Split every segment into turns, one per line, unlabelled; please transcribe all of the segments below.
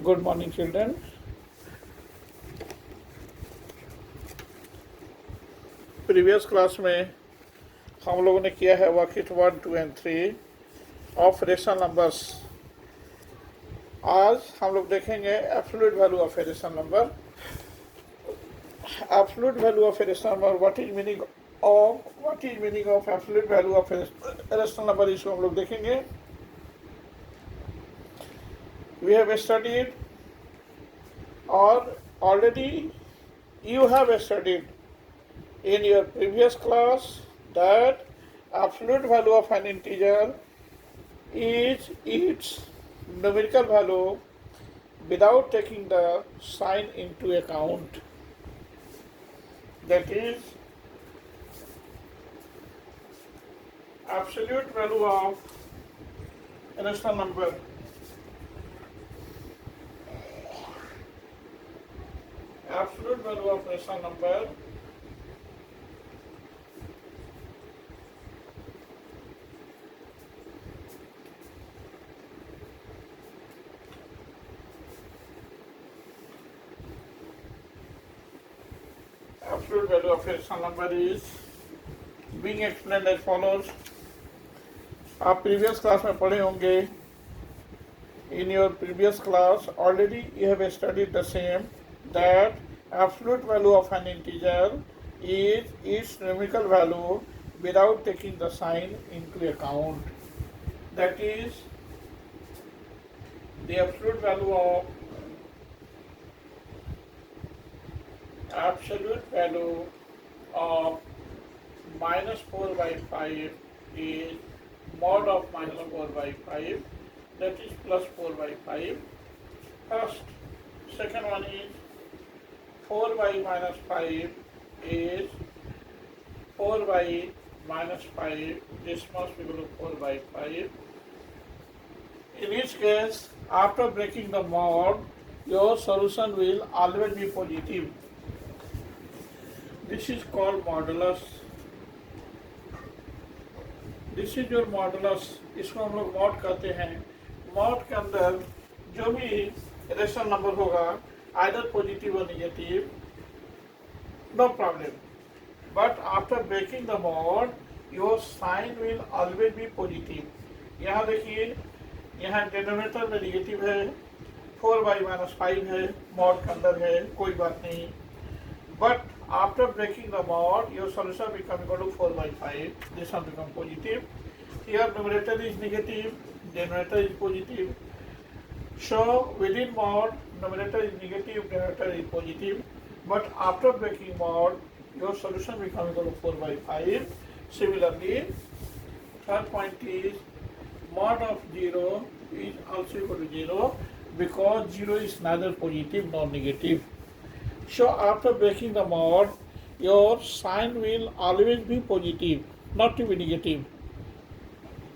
Good morning children. Previous class में हम लोगों ने किया है worksheet 1, 2 and 3 of rational numbers. आज हम लोग देखेंगे absolute value of a rational number. Absolute value of a rational number, what is meaning of absolute value of a rational number, इसको हम लोग देखेंगे। वी हैव स्टडीड और already you have studied in your previous class that absolute value of an integer is its numerical value without taking the sign into account. That is absolute value of a rational number. Absolute value of rational number absolute value of a rational number is being explained as follows. आप previous class में पढ़े होंगे. In your previous class already you have studied the same, that absolute value of an integer is its numerical value without taking the sign into account. That is the absolute value of minus 4 by 5 is mod of minus 4 by 5, that is plus 4 by 5. First, second one is 4 by minus 5 is 4 by minus 5, this must be equal to 4 by 5. In each case, after breaking the mod, your solution will always be positive. This is called modulus. This is your modulus. इसको हम लोग mod कहते हैं. mod के अंदर जो भी rational number होगा, either positive or negative, no problem. But after breaking the mod, your sign will always be positive. यहाँ देखिए, यहाँ डिनोमिनेटर में नेगेटिव है, 4 by minus 5 है, mod के अंदर है, कोई बात नहीं. But after breaking the mod, your solution become equal to 4 by 5. This one become positive. Here numerator is negative, denominator is positive. So within mod, numerator is negative, denominator is positive. But after breaking mod, your solution become equal to 4 by 5. Similarly, third point is mod of 0 is also equal to 0 because 0 is neither positive nor negative. So after breaking the mod, your sign will always be positive, not to be negative.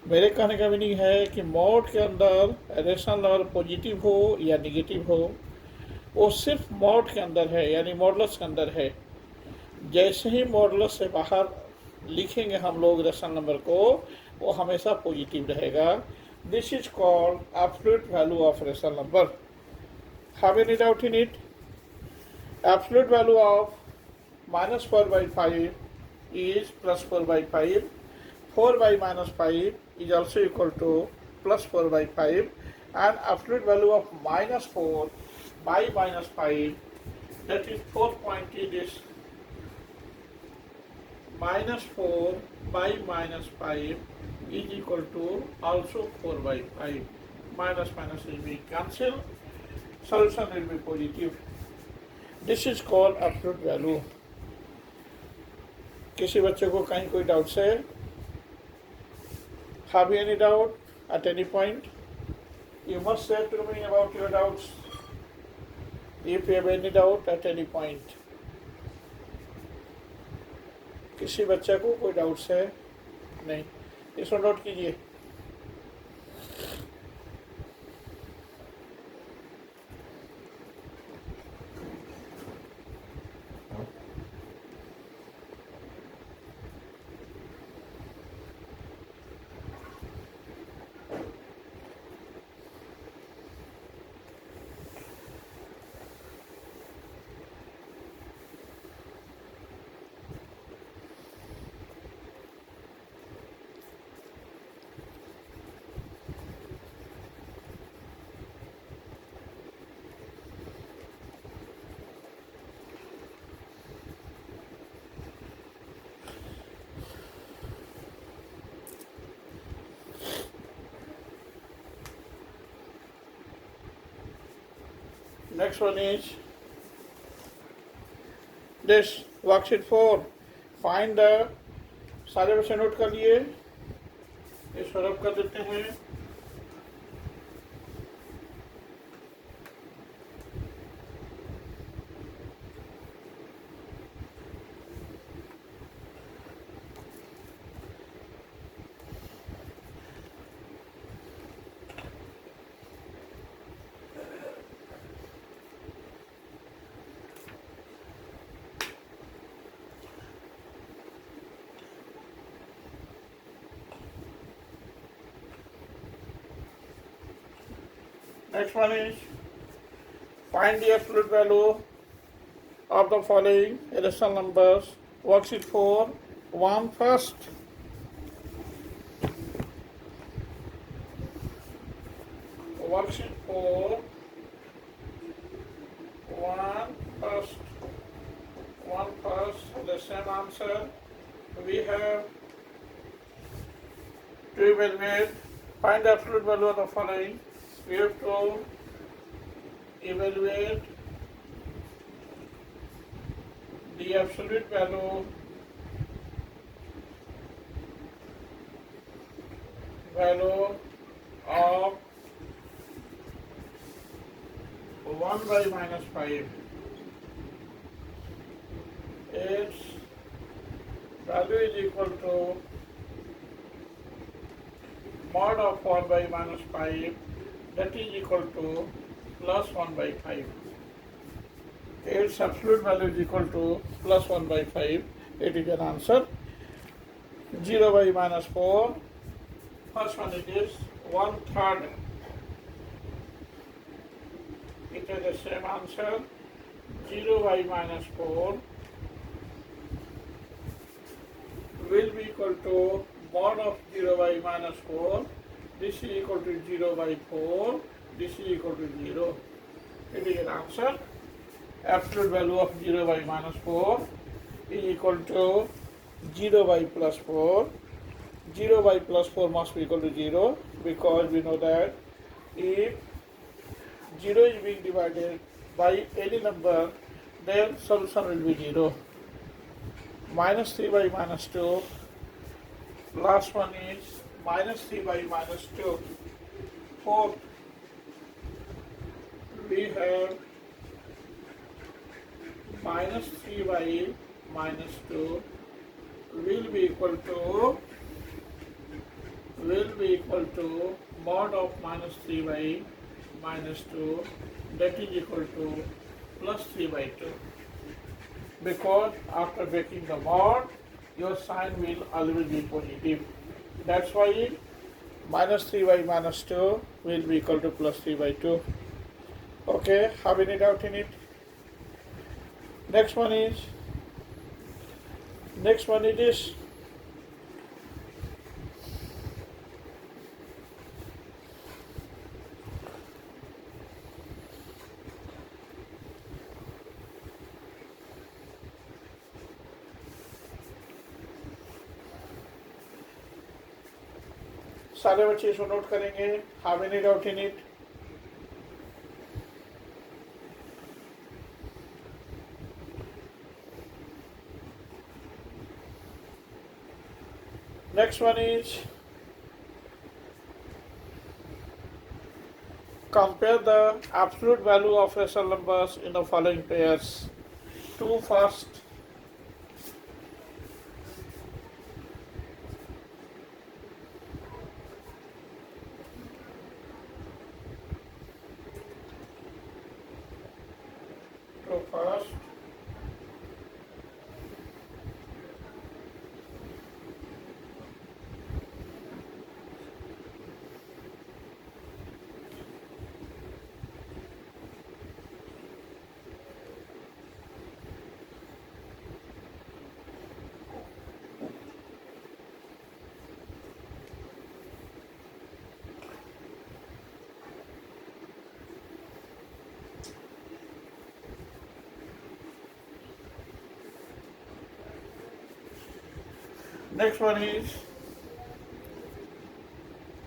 मेरे कहने का meaning है कि mod के अंदर rational number positive हो या negative हो, वो सिर्फ मॉड के अंदर है, यानी मॉडुलस के अंदर है. जैसे ही मॉडुलस से बाहर लिखेंगे हम लोग रेशनल नंबर को, वो हमेशा पॉजिटिव रहेगा. This is called absolute value of rational number. Have any doubt in it? Absolute value of minus 4 by 5 is plus 4 by 5. 4 by minus 5 is also equal to plus 4 by 5. And absolute value of minus 4 by minus 5, that is 4.3 is minus 4 by minus 5 is equal to also 4 by 5. Minus minus will be cancelled. Solution will be positive. This is called absolute value. किसी बच्चे को कहीं कोई doubts है? Have you any doubt at any point? You must say to me about your doubts. If you have any doubt at any point. किसी बच्चे को कोई डाउट्स है? नहीं. इसको नोट कीजिए. Next one is this worksheet 4. Find the, सारे बच्चे नोट कर लिए, इस पर रब कर देते हैं. Next one is find the absolute value of the following irrational numbers. Worksheet 4. 1 first. Worksheet 4. 1 first. 1 first. The same answer. We have to evaluate. Find the absolute value of the following. We have to evaluate the absolute value of 1 by minus 5. Its value is equal to mod of 1 by minus 5, that is equal to plus 1 by 5. Its absolute value is equal to plus 1 by 5. It is an answer. 0 by minus 4. First one it is 1/3. It is the same answer. 0 by minus 4 will be equal to mod of 0 by minus 4. This is equal to 0 by 4. This is equal to 0. It is an answer. Absolute value of 0 by minus 4 is equal to 0 by plus 4. 0 by plus 4 must be equal to 0, because we know that if 0 is being divided by any number, then solution will be 0. Minus 3 by minus 2. Last one is minus 3 by minus 2. Fourth, we have minus 3 by minus 2 will be equal to mod of minus 3 by minus 2, that is equal to plus 3 by 2. Because after breaking the mod, your sign will always be positive. That's why minus 3 by minus 2 will be equal to plus 3 by 2. Okay, have any doubt in it? Next one is this. सारे बच्चे इसको note करेंगे. Have any doubt in it? Next one is compare the absolute value of rational numbers in the following pairs. 2 first. Next one is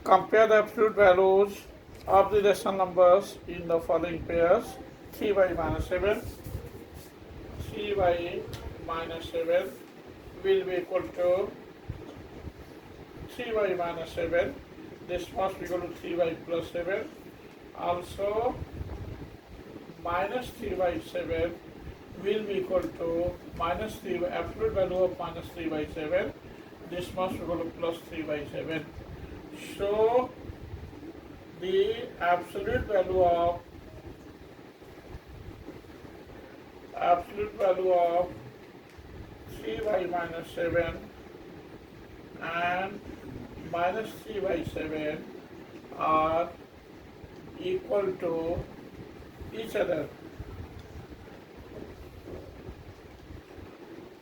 compare the absolute values of the rational numbers in the following pairs. 3y minus 7, 3y minus 7 will be equal to 3y minus 7. This must be equal to 3y plus 7. Also minus 3 by 7 will be equal to minus 3 by absolute value of minus 3 by 7. This must be equal to plus 3 by 7. So the absolute value of 3y minus 7 and minus 3 by 7 are equal to each other,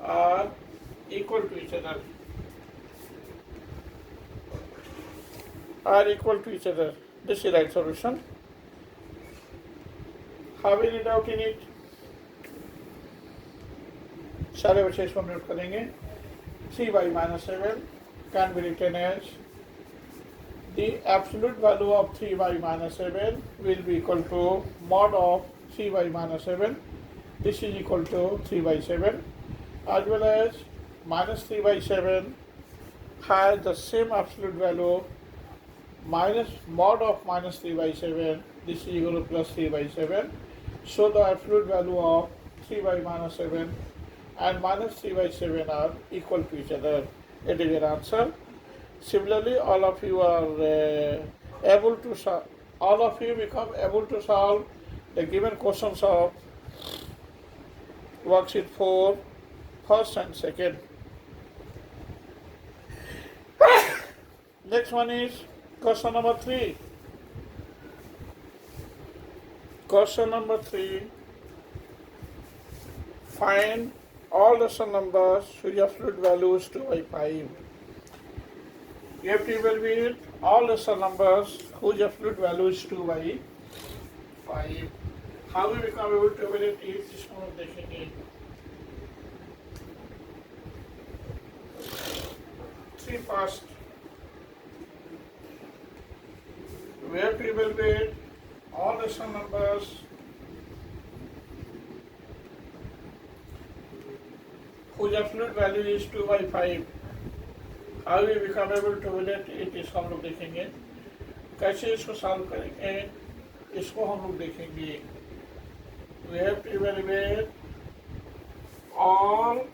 are equal to each other, are equal to each other. This is the right solution. Have any doubt in it? सारे बच्चे इसको note करेंगे. 3y minus 7 can be written as the absolute value of 3y minus 7 will be equal to mod of 3y minus 7. This is equal to 3 by 7, as well as minus 3 by 7 has the same absolute value minus mod of minus 3 by 7. This is equal to plus 3 by 7. So the absolute value of 3y minus 7 and minus 3 by 7 are equal to each other. It is your answer. Similarly, all of you become able to solve the given questions of worksheet 4, first and second. Next one is question number 3. Question number 3. Find all rational numbers whose absolute value is 2 by 5. You have to evaluate all rational numbers whose absolute value is 2 by 5. How we become able to evaluate it, इसको हम देखेंगे. 3 first. We have to evaluate all rational numbers whose absolute value is 2 by 5. How we become able to evaluate it, इसको हम लोग देखेंगे. कैसे इसको solve करेंगे, इसको हम लोग देखेंगे. We have to evaluate all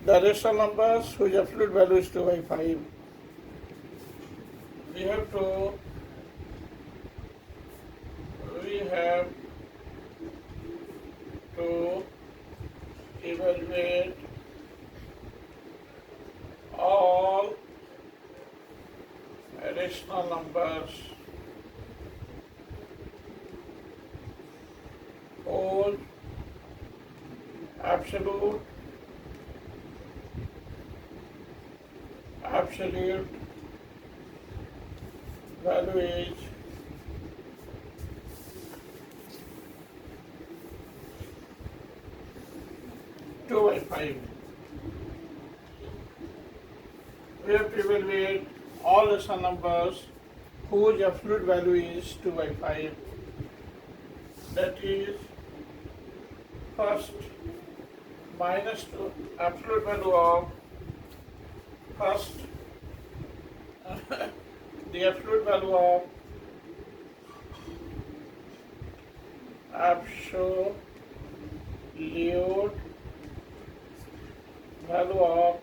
the rational numbers whose absolute value is 2 by 5. We have to evaluate all rational numbers whose absolute value is 2 by 5. We have to evaluate all rational numbers whose absolute value is 2 by 5. That is, first minus 2 absolute value of first the absolute value of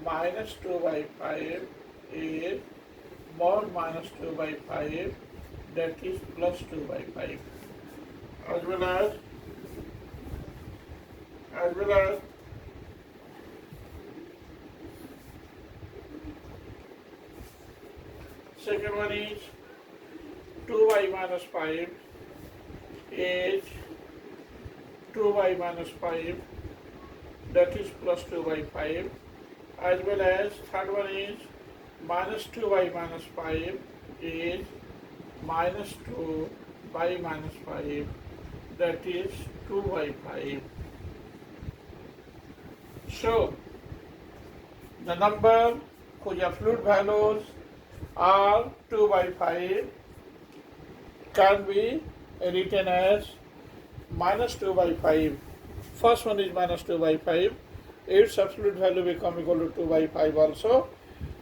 minus 2 by 5 is mod minus 2 by 5, that is plus 2 by 5, as well as second one is 2y minus 5 is 2y minus 5, that is plus 2 by 5, as well as third one is minus 2y minus 5 is minus 2 by minus 5, that is 2 by 5. So the number whose absolute values are 2 by 5 can be written as minus 2 by 5. First one is minus 2 by 5. Its absolute value become equal to 2 by 5 also.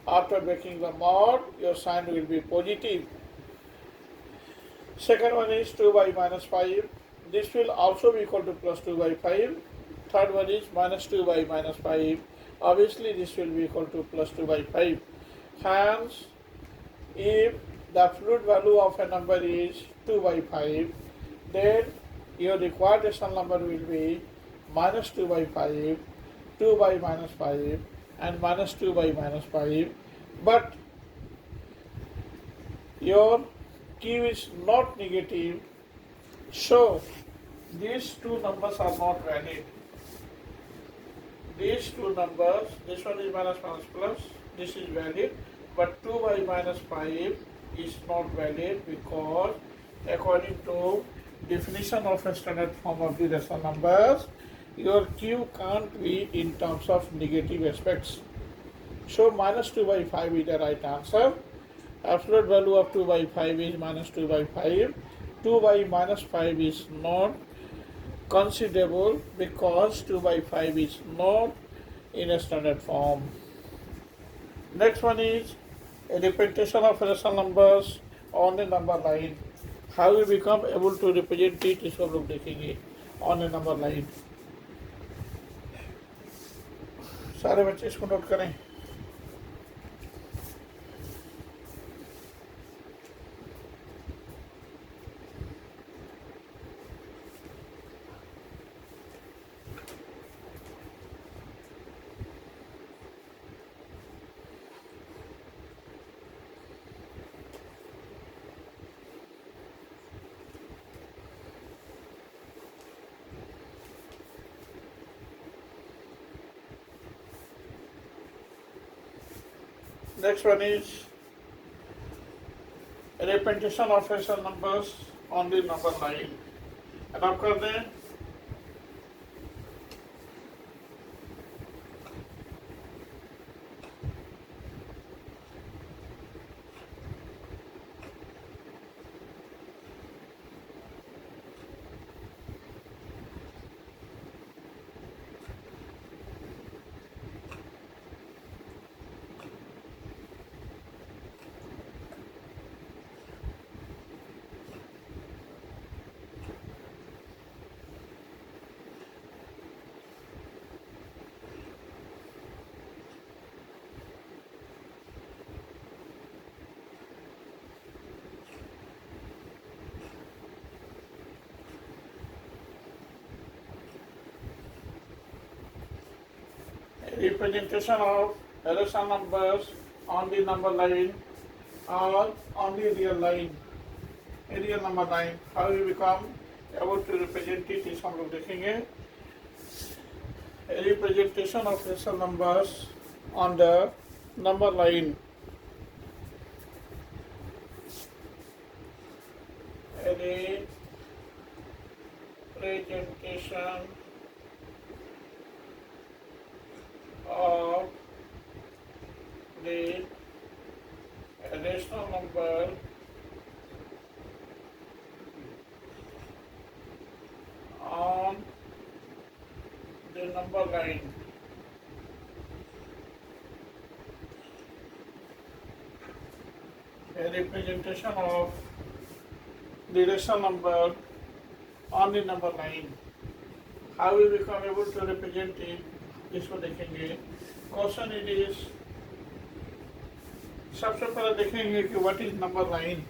After making the mod, your sign will be positive. Second one is 2 by minus 5. This will also be equal to plus 2 by 5. Third one is minus 2 by minus 5. Obviously, this will be equal to plus 2 by 5. Hence, if the absolute value of a number is 2 by 5, then your required decimal number will be minus 2 by 5, 2 by minus 5, and minus 2 by minus 5. But your Q is not negative, so these two numbers are not valid. These two numbers, this one is minus minus plus, this is valid, but 2 by minus 5 is not valid because according to definition of a standard form of the rational numbers, your Q can't be in terms of negative aspects. So minus 2 by 5 is the right answer. Absolute value of 2 by 5 is minus 2 by 5. 2 by minus 5 is not considerable because 2 by 5 is not in a standard form. Next one is a representation of rational numbers on a number line. How we become able to represent it is हम लोग देखेंगे on a number line. सारे बच्चे इसको note करें. Next one is representation of rational numbers on the number line. अब कर दें. Representation of rational numbers on the number line or on the real line. A real number line. How we become able to represent it is हम लोग देखेंगे. A representation of rational numbers on the number line. A representation of the rational number on the number line. A representation of the rational number on the number line. How we become able to represent it? इसको देखेंगे. Question it is, सबसे पहले देखेंगे कि what is number line.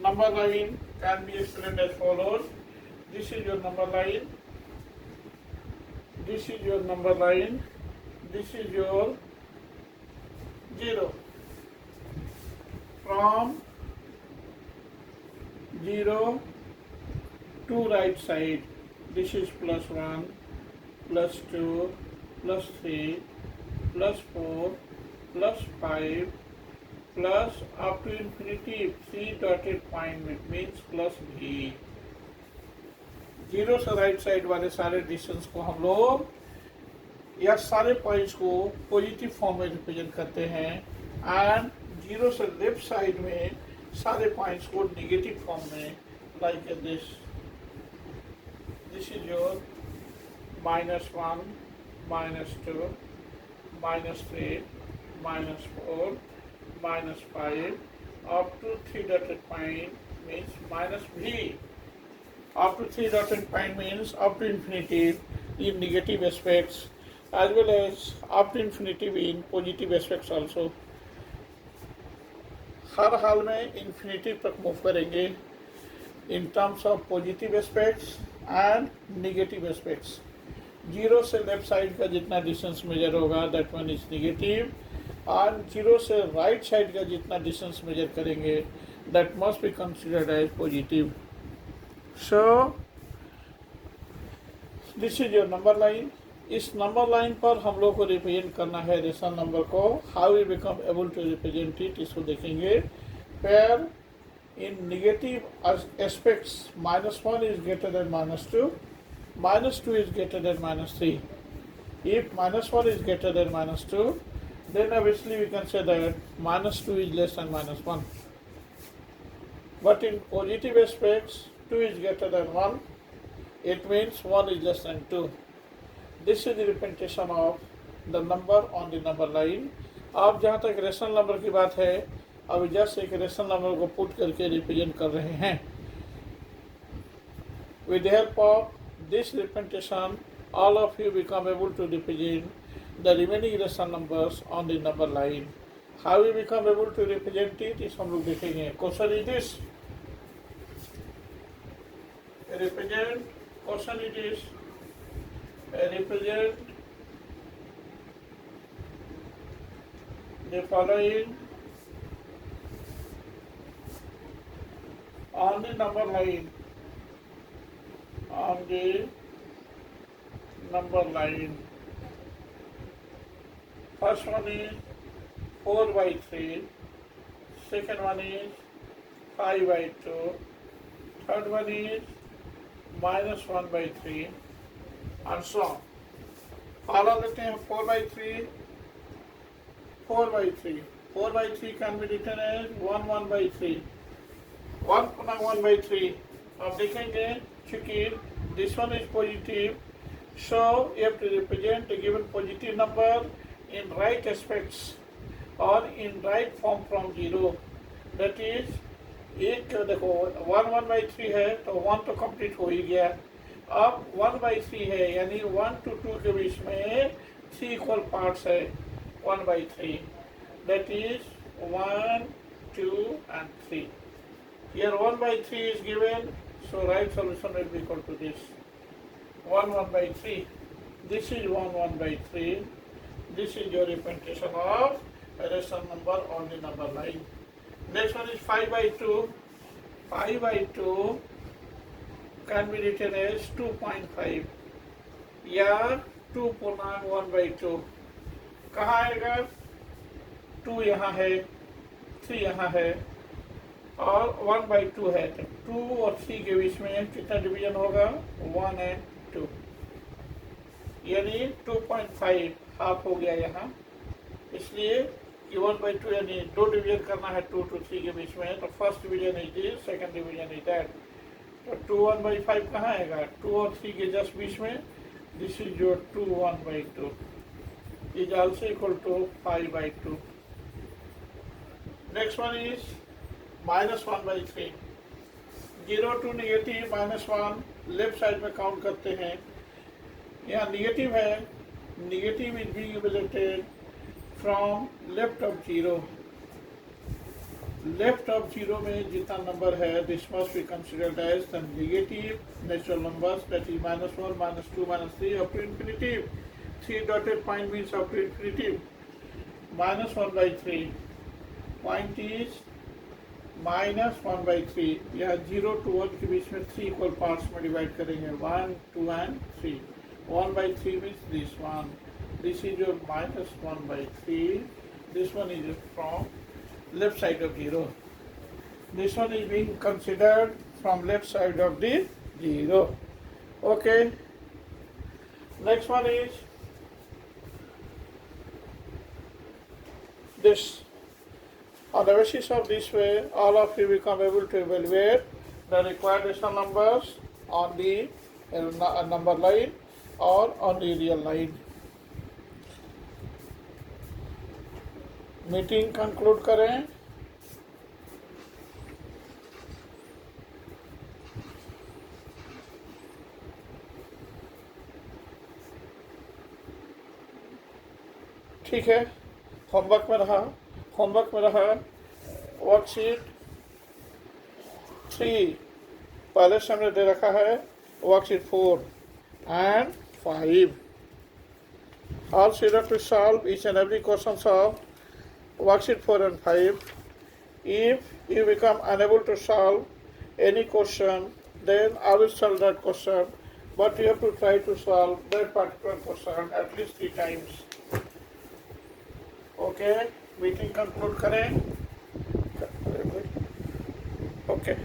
Number line can be explained as follows. This is your number line, this is your number line, this is your zero. From zero to right side, this is +1, +2, +3, +4, +5, plus up to infinity 3 dotted point which means +v. Zero से right side वाले सारे distance को हम लोग या सारे points को positive form में रिप्रेजेंट करते हैं. एंड जीरो से लेफ्ट साइड में सारे पॉइंट्स को नेगेटिव फॉर्म में like this is your -1 -2 -3 -4 -5 up to 3 dotted point means -v. Up to 3 dotted point means up to infinity in negative aspects as well as up to infinity in positive aspects also. हर हाल में infinity तक move करेंगे in terms of positive aspects and negative aspects. Zero से left side का जितना distance measure होगा that one is negative, और जीरो से राइट साइड का जितना डिस्टेंस मेजर करेंगे that must be considered as positive. So this is your number line. इस नंबर लाइन पर हम लोग को रिप्रेजेंट करना है रेशनल नंबर को. How we become able to represent it इसको देखेंगे. Pair in negative aspects -1 is greater than -2, -2 is greater than -3. If -1 is greater than -2, then obviously we can say that -2 is less than -1. But in positive aspects, 2 is greater than 1. It means 1 is less than 2. This is the representation of the number on the number line. आप जहाँ तक rational number की बात है, अभी just एक rational number को put करके रिप्रेजेंट कर रहे हैं. With the help of this representation, all of you become able to represent the remaining rational numbers on the number line. How we become able to represent it is हम लोग देखेंगे. Question is this. Represent. Question is this. Represent the following on the number line. On the number line. First one is 4/3. Second one is 5/2. Third one is -1/3. And so on. Follow लेते हैं 4/3. 4/3. 4/3 can be written as 1/3. 1/3. अब देखेंगे चूंकि this one is positive, so you have to represent a given positive number in right aspects or in right form from 0. That is, एक देखो 1/3 है तो 1 तो कंप्लीट हो ही गया. अब 1/3 है यानी 1 to 2 के बीच में 3 इक्वल पार्ट्स है 1/3. That is 1, 2 and 3. Here 1/3 is given, so right solution will be equal to this 1/3. This is 1/3. This is your representation of a rational number on the number line. Next one is 5/2. 5/2 can be written as 2.5 या 2.1/2. कहाँ आएगा? 2 यहाँ है, 3 यहाँ है और 1/2 है. तो 2 और 3 के बीच में कितना डिवीजन होगा? 1 and 2. यानी 2.5 हाफ हो गया यहाँ. इसलिए कि 1/2 यानी 2 डिवीजन करना है 2 to 3 के बीच में. तो first division is this, second division is that. तो 2/1/5 कहाँ आएगा? 2 और 3 के जस्ट बीच में. This is your 2/1/2 is also equal to 5/2. Next one is -1/3. 0 to negative -1 left side में काउंट करते हैं. यहाँ नेगेटिव है. Negative is being represented from left of 0. Left of 0 में जितना नंबर है this must be considered as the negative natural numbers. That is -1, -2, -3 up to infinity. 3 dotted point means up to infinity. -1/3 point is -1/3. यह 0 to 1 के बीच में 3 equal parts में divide करेंगे 1, 2 and 3. 1/3 means this one. This is your -1/3. This one is from left side of 0. This one is being considered from left side of the 0. Okay. Next one is this. On the basis of this way, all of you become able to evaluate the required decimal numbers on the number line or on the real line. Meeting conclude करें. ठीक है, homework में रहा worksheet 3 पहले से हमने दे रखा है, worksheet 4 and 5. Also you have to solve each and every questions of worksheet 4 and 5. If you become unable to solve any question, then I will solve that question, but you have to try to solve that particular question at least 3 times. Okay, meeting conclude करें. Okay.